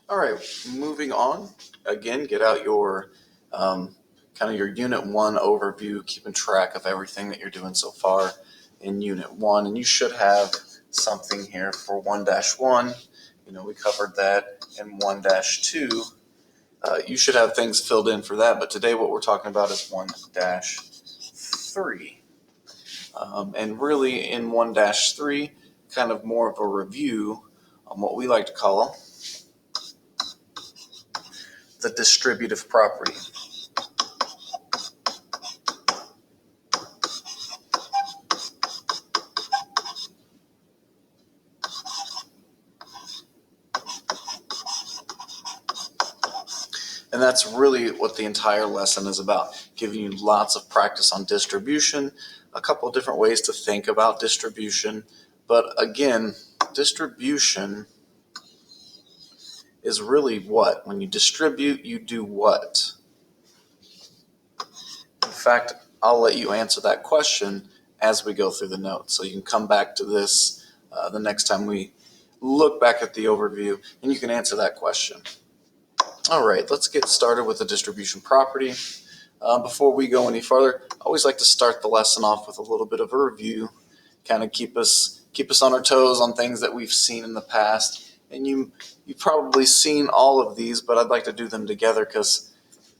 All right, moving on. Again, get out your kind of your Unit 1 overview, keeping track of everything that you're doing so far in Unit 1. And you should have something here for 1-1. We covered that in 1-2. You should have things filled in for that, but today what we're talking about is 1-3. And really in 1-3, kind of more of a review on what we like to call the distributive property. And that's really what the entire lesson is about, giving you lots of practice on distribution, a couple of different ways to think about distribution. But again, distribution is really what? When you distribute, you do what? In fact, I'll let you answer that question as we go through the notes. So you can come back to this the next time we look back at the overview, and you can answer that question. All right, let's get started with the distribution property. Before we go any further, I always like to start the lesson off with a little bit of a review, kind of keep us on our toes on things that we've seen in the past. And you've probably seen all of these, but I'd like to do them together because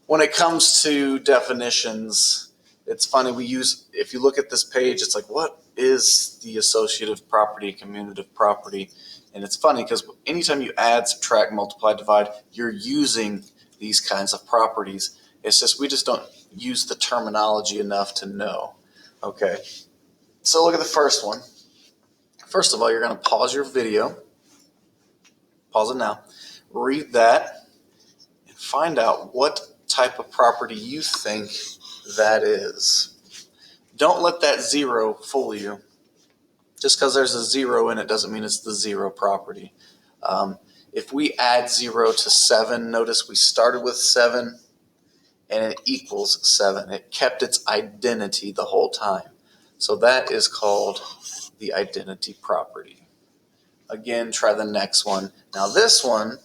when it comes to definitions, it's funny. If you look at this page, it's like, what is the associative property, commutative property? And it's funny because anytime you add, subtract, multiply, divide, you're using these kinds of properties. It's just we just don't use the terminology enough to know. Okay, so look at the first one. First of all, you're going to pause your video. Pause it now. Read that and find out what type of property you think that is. Don't let that zero fool you. Just because there's a zero in it doesn't mean it's the zero property. If we add 0 to 7, notice we started with 7 and it equals 7. It kept its identity the whole time. So that is called the identity property. Again, try the next one. Now this one,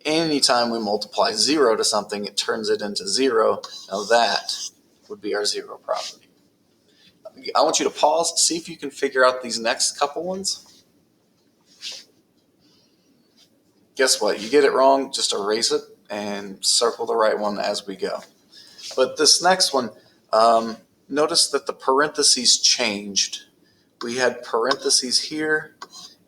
anytime we multiply 0 to something, it turns it into 0. Now that would be our zero property. I want you to pause, see if you can figure out these next couple ones. Guess what? You get it wrong, just erase it and circle the right one as we go. But this next one, notice that the parentheses changed. We had parentheses here,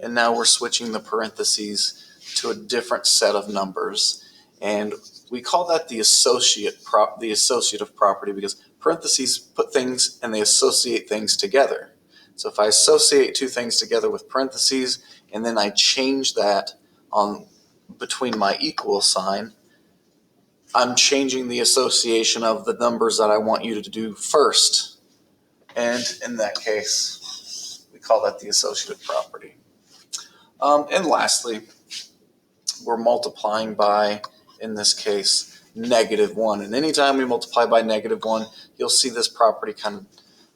and now we're switching the parentheses to a different set of numbers. And we call that the associative property because parentheses put things and they associate things together. So if I associate two things together with parentheses and then I change that on between my equal sign, I'm changing the association of the numbers that I want you to do first. And in that case, we call that the associative property. And lastly, we're multiplying by, in this case, -1. And anytime we multiply by -1, you'll see this property kind of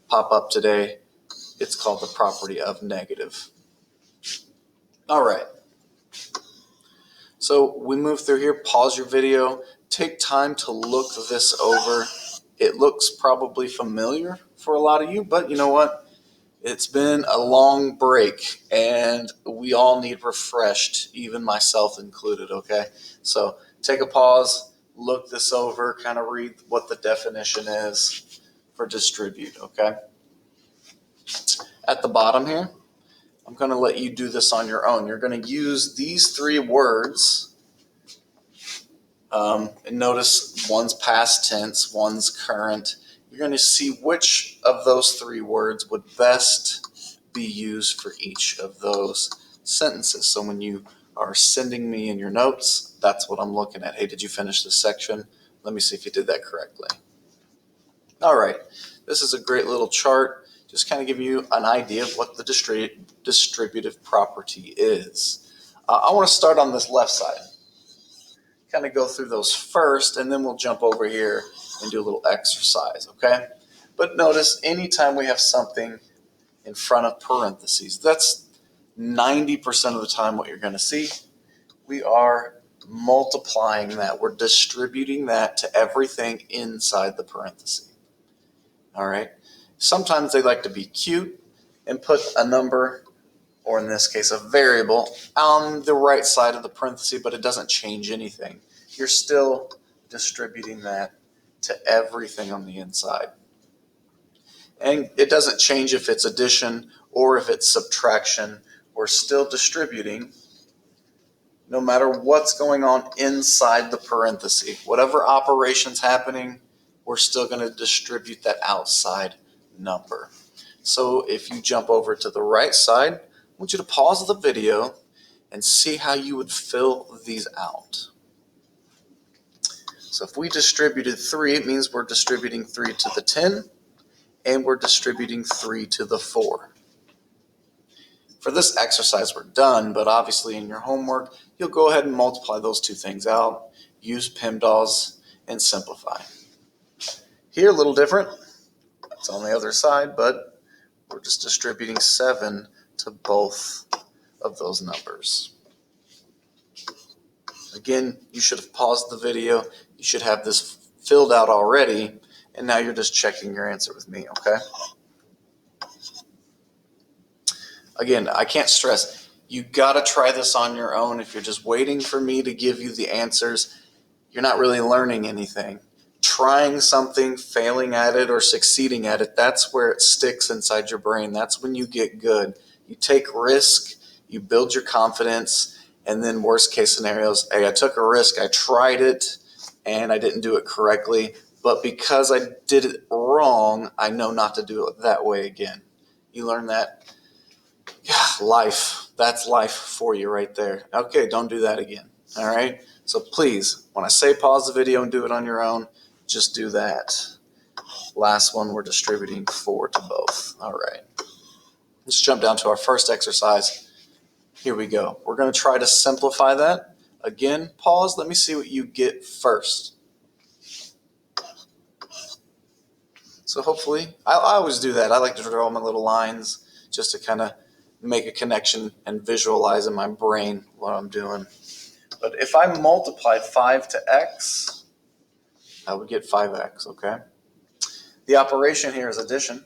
pop up today. It's called the property of negative. All right. So we move through here. Pause your video. Take time to look this over. It looks probably familiar for a lot of you, but you know what? It's been a long break, and we all need refreshed, even myself included, okay? So take a pause, look this over, kind of read what the definition is for distribute, okay? At the bottom here, I'm going to let you do this on your own. You're going to use these three words. And notice one's past tense, one's current. You're going to see which of those three words would best be used for each of those sentences. So when you are sending me in your notes, that's what I'm looking at. Hey, did you finish this section? Let me see if you did that correctly. All right, this is a great little chart, just kind of giving you an idea of what the distributive property is. I want to start on this left side. Kind of go through those first, and then we'll jump over here and do a little exercise, okay? But notice anytime we have something in front of parentheses, that's 90% of the time what you're going to see. We are multiplying that. We're distributing that to everything inside the parenthesis. All right. Sometimes they like to be cute and put a number, or in this case, a variable, on the right side of the parenthesis, but it doesn't change anything. You're still distributing that to everything on the inside. And it doesn't change if it's addition or if it's subtraction. We're still distributing no matter what's going on inside the parenthesis. Whatever operation's happening, we're still going to distribute that outside number. So if you jump over to the right side, I want you to pause the video and see how you would fill these out. So if we distributed 3, it means we're distributing 3 to the 10, and we're distributing 3 to the 4. For this exercise, we're done, but obviously in your homework, you'll go ahead and multiply those two things out, use PEMDAS, and simplify. Here, a little different. It's on the other side, but we're just distributing 7 to both of those numbers. Again, you should have paused the video. You should have this filled out already, and now you're just checking your answer with me, okay? Again, I can't stress, you gotta try this on your own. If you're just waiting for me to give you the answers, you're not really learning anything. Trying something, failing at it, or succeeding at it, that's where it sticks inside your brain. That's when you get good. You take risk, you build your confidence, and then worst case scenarios, hey, I took a risk, I tried it, and I didn't do it correctly, but because I did it wrong, I know not to do it that way again. You learn that? Yeah, life. That's life for you right there. Okay, don't do that again. All right? So please, when I say pause the video and do it on your own, just do that. Last one, we're distributing 4 to both. All right. Let's jump down to our first exercise. Here we go. We're going to try to simplify that. Again, pause. Let me see what you get first. So hopefully, I always do that. I like to draw my little lines just to kind of make a connection and visualize in my brain what I'm doing. But if I multiplied 5 to x, I would get 5x, okay? The operation here is addition.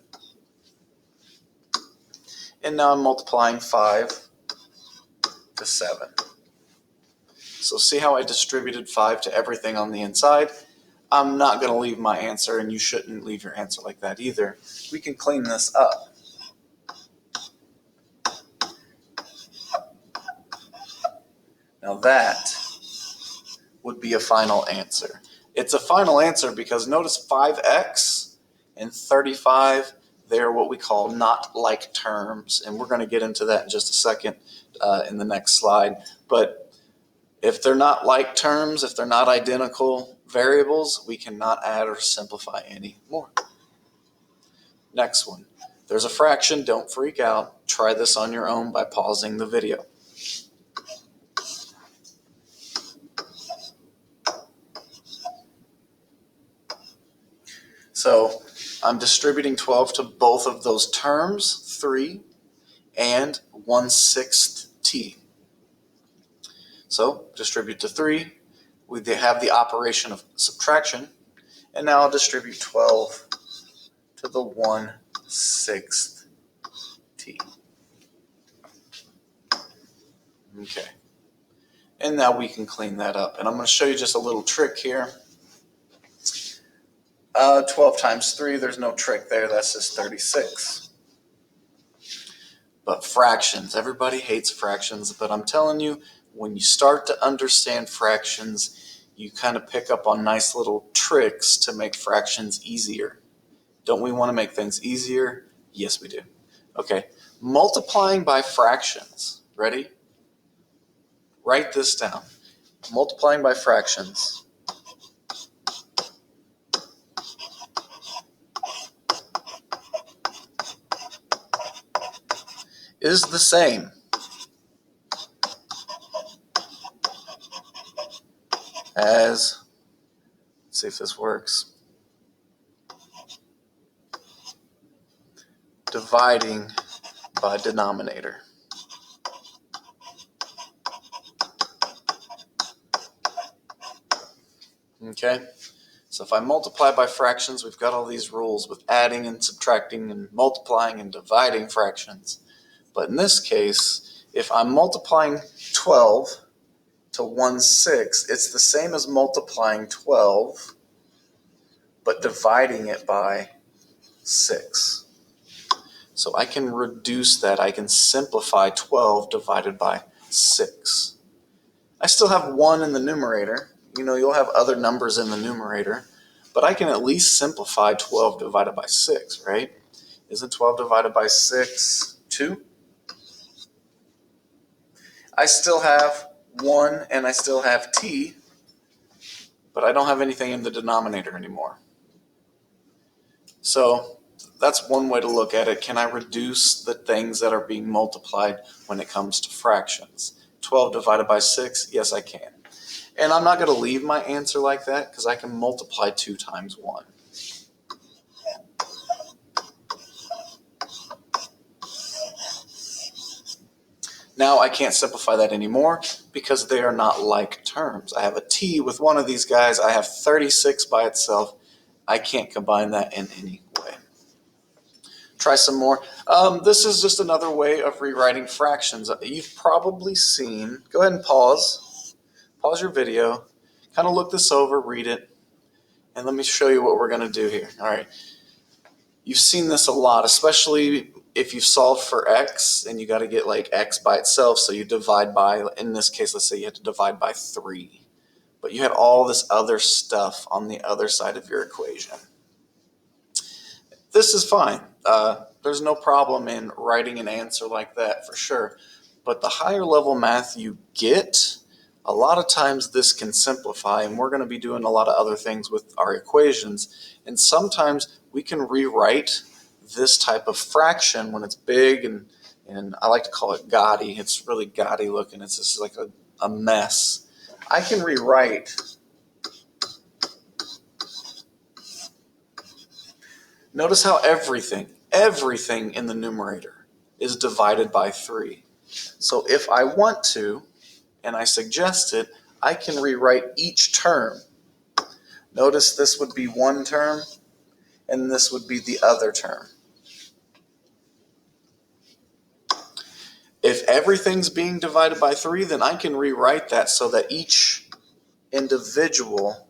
And now I'm multiplying 5 to 7. So see how I distributed 5 to everything on the inside? I'm not going to leave my answer, and you shouldn't leave your answer like that either. We can clean this up. Now that would be a final answer. It's a final answer because notice 5x and 35, they're what we call not like terms, and we're going to get into that in just a second in the next slide. But if they're not like terms, if they're not identical variables, we cannot add or simplify anymore. Next one. There's a fraction. Don't freak out. Try this on your own by pausing the video. So I'm distributing 12 to both of those terms, 3 and 1/6 t. So distribute to 3. We have the operation of subtraction. And now I'll distribute 12 to the 1/6 t. Okay. And now we can clean that up. And I'm going to show you just a little trick here. 12 times 3, there's no trick there. That's just 36. But fractions, everybody hates fractions. But I'm telling you, when you start to understand fractions, you kind of pick up on nice little tricks to make fractions easier. Don't we want to make things easier? Yes, we do. Okay, multiplying by fractions. Ready? Write this down. Multiplying by fractions is the same as, let's see if this works, dividing by denominator. Okay? So if I multiply by fractions, we've got all these rules with adding and subtracting and multiplying and dividing fractions. But in this case, if I'm multiplying 12 to 1/6, it's the same as multiplying 12, but dividing it by 6. So I can reduce that. I can simplify 12 divided by 6. I still have 1 in the numerator. You'll have other numbers in the numerator, but I can at least simplify 12 divided by 6, right? Isn't 12 divided by 6 2? I still have 1 and I still have t, but I don't have anything in the denominator anymore. So that's one way to look at it. Can I reduce the things that are being multiplied when it comes to fractions? 12 divided by 6, yes, I can. And I'm not going to leave my answer like that because I can multiply 2 times 1. Now I can't simplify that anymore because they are not like terms. I have a t with one of these guys. I have 36 by itself. I can't combine that in any way. Try some more. This is just another way of rewriting fractions. You've probably seen, go ahead and pause your video, kind of look this over, read it, and let me show you what we're going to do here. All right. You've seen this a lot, especially if you've solved for x and you got to get like x by itself, so you divide by, in this case, let's say you had to divide by 3. But you had all this other stuff on the other side of your equation. This is fine. There's no problem in writing an answer like that for sure. But the higher level math you get, a lot of times this can simplify, and we're going to be doing a lot of other things with our equations. And sometimes we can rewrite this type of fraction when it's big, and I like to call it gaudy. It's really gaudy looking. It's just like a mess. I can rewrite notice how everything in the numerator is divided by 3. So if I want to, and I suggest it, I can rewrite each term. Notice this would be one term, and this would be the other term. If everything's being divided by 3, then I can rewrite that so that each individual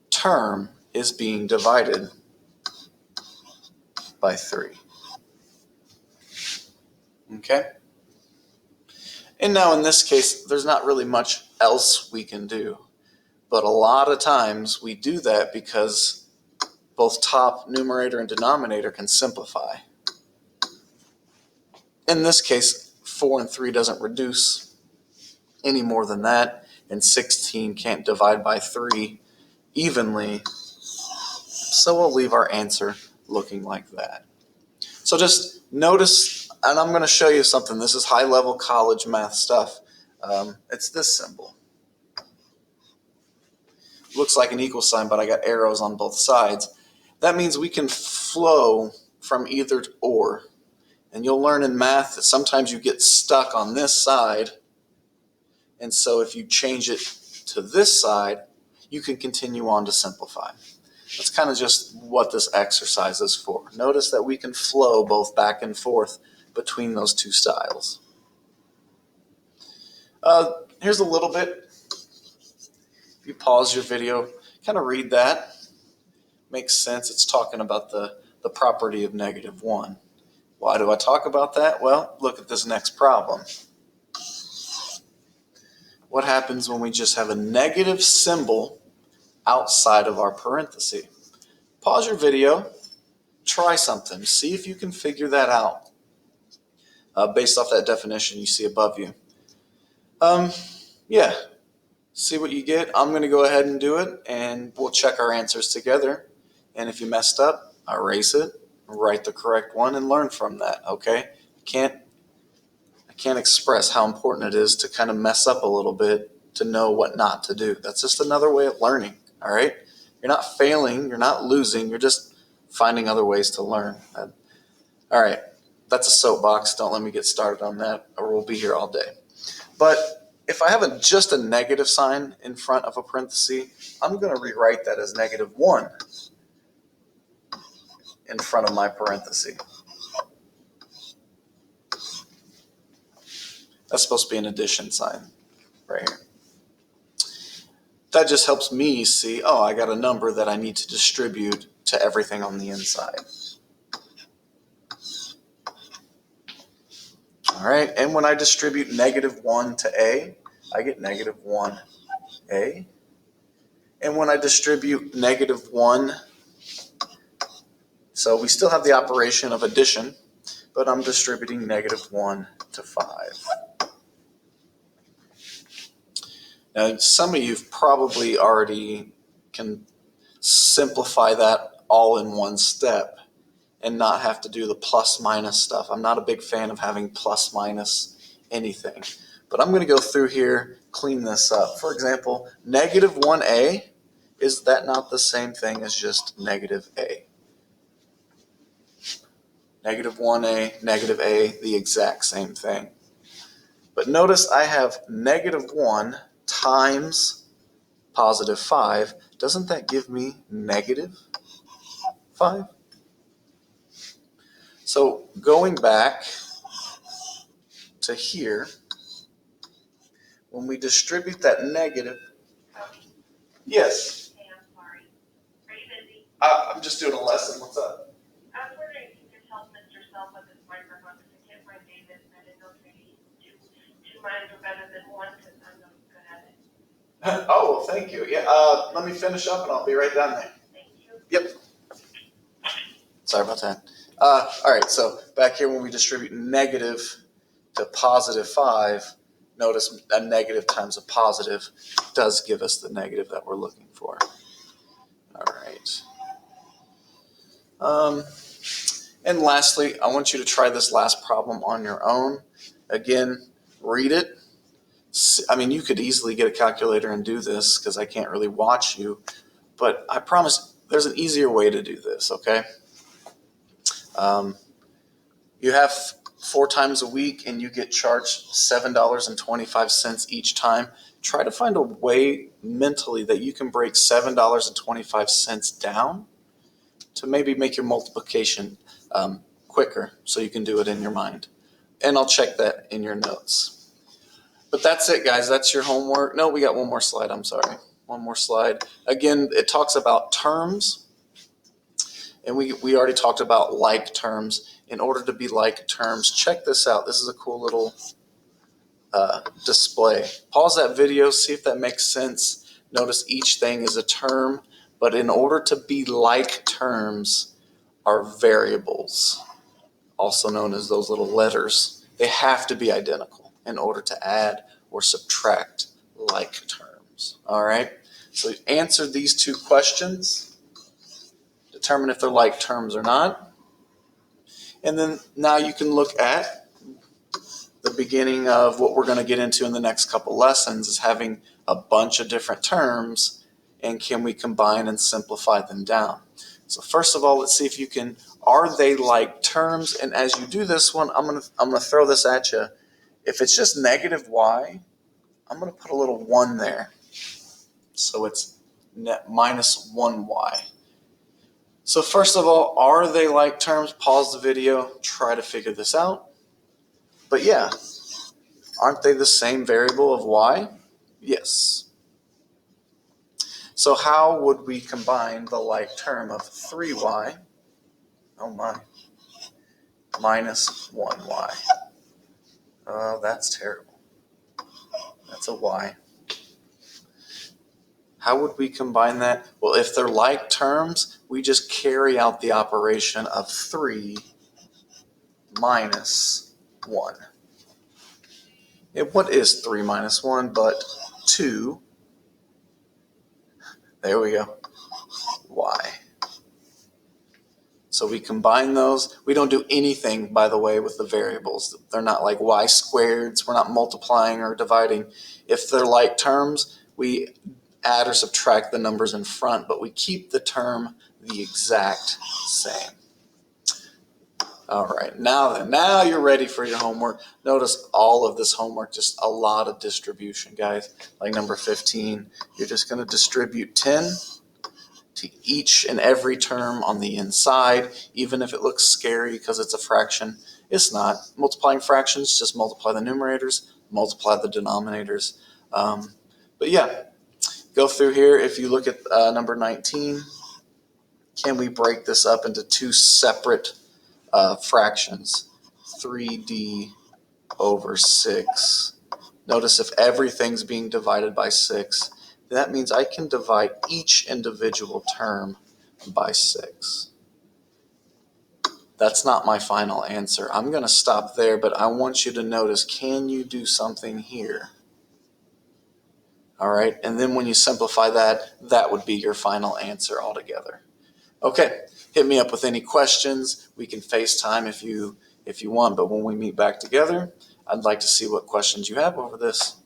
term is being divided by 3. Okay? And now in this case, there's not really much else we can do. But a lot of times we do that because both top numerator and denominator can simplify. In this case, 4 and 3 doesn't reduce any more than that, and 16 can't divide by 3 evenly. So we'll leave our answer looking like that. So just notice, and I'm going to show you something. This is high-level college math stuff. It's this symbol. Looks like an equal sign, but I got arrows on both sides. That means we can flow from either or. And you'll learn in math that sometimes you get stuck on this side. And so if you change it to this side, you can continue on to simplify. That's kind of just what this exercise is for. Notice that we can flow both back and forth between those two styles. Here's a little bit. If you pause your video, kind of read that. Makes sense. It's talking about the property of -1. Why do I talk about that? Well, look at this next problem. What happens when we just have a negative symbol outside of our parenthesis? Pause your video, try something, see if you can figure that out based off that definition you see above you. Yeah, see what you get. I'm going to go ahead and do it, and we'll check our answers together. And if you messed up, erase it, write the correct one, and learn from that, okay? I can't express how important it is to kind of mess up a little bit to know what not to do. That's just another way of learning, all right? You're not failing, you're not losing, you're just finding other ways to learn. All right, that's a soapbox. Don't let me get started on that, or we'll be here all day. But if I have just a negative sign in front of a parenthesis, I'm going to rewrite that as -1 in front of my parenthesis. That's supposed to be an addition sign right here. That just helps me see, oh, I got a number that I need to distribute to everything on the inside. All right, and when I distribute -1 to A, I get -1A. And when I distribute -1, so we still have the operation of addition, but I'm distributing -1 to 5. Now, some of you probably already can simplify that all in one step and not have to do the plus minus stuff. I'm not a big fan of having plus minus anything, but I'm going to go through here, clean this up. For example, -1A, is that not the same thing as just -A? -1A, -A, the exact same thing. But notice I have -1 times +5. Doesn't that give me -5? So going back to here, when we distribute that negative, yes. Hey, I'm sorry. Are you busy? I'm just doing a lesson. What's up? I was wondering if you could help Mr. Self with his microphone because I can't find David, and I didn't know if maybe two minds were better than one because I'm not good at it. Oh, well, thank you. Yeah. Let me finish up and I'll be right down there. Thank you. Yep. Sorry about that. All right, so back here when we distribute negative to +5, notice a negative times a positive does give us the negative that we're looking for. All right. And lastly, I want you to try this last problem on your own. Again, read it. I mean, you could easily get a calculator and do this because I can't really watch you, but I promise there's an easier way to do this, okay? You have 4 times a week and you get charged $7.25 each time. Try to find a way mentally that you can break $7.25 down to maybe make your multiplication quicker so you can do it in your mind. And I'll check that in your notes. But that's it, guys. That's your homework. No, we got one more slide. I'm sorry. One more slide. Again, it talks about terms. And we already talked about like terms. In order to be like terms, check this out. This is a cool little display. Pause that video, see if that makes sense. Notice each thing is a term, but in order to be like terms are variables, also known as those little letters. They have to be identical in order to add or subtract like terms. All right, so answer these 2 questions. Determine if they're like terms or not. And then now you can look at the beginning of what we're going to get into in the next couple lessons is having a bunch of different terms and can we combine and simplify them down. So first of all, let's see if you can, are they like terms? And as you do this one, I'm gonna throw this at you. If it's just -y, I'm going to put a little 1 there. So it's -1y. So first of all, are they like terms? Pause the video, try to figure this out. But yeah, aren't they the same variable of y? Yes. So how would we combine the like term of 3y, oh my, -1y? Oh, that's terrible. That's a y. How would we combine that? Well, if they're like terms, we just carry out the operation of 3 minus 1. And what is 3 minus 1 but 2? There we go. Y. So we combine those. We don't do anything, by the way, with the variables. They're not like y squareds. We're not multiplying or dividing. If they're like terms, we add or subtract the numbers in front, but we keep the term the exact same. All right, now you're ready for your homework. Notice all of this homework, just a lot of distribution, guys. Like number 15, you're just going to distribute 10 to each and every term on the inside, even if it looks scary because it's a fraction. It's not. Multiplying fractions, just multiply the numerators, multiply the denominators. But yeah, go through here. If you look at number 19, can we break this up into two separate fractions? 3d over 6. Notice if everything's being divided by 6, that means I can divide each individual term by 6. That's not my final answer. I'm going to stop there, but I want you to notice, can you do something here? All right, and then when you simplify that, that would be your final answer altogether. Okay, hit me up with any questions. We can FaceTime if you want, but when we meet back together, I'd like to see what questions you have over this.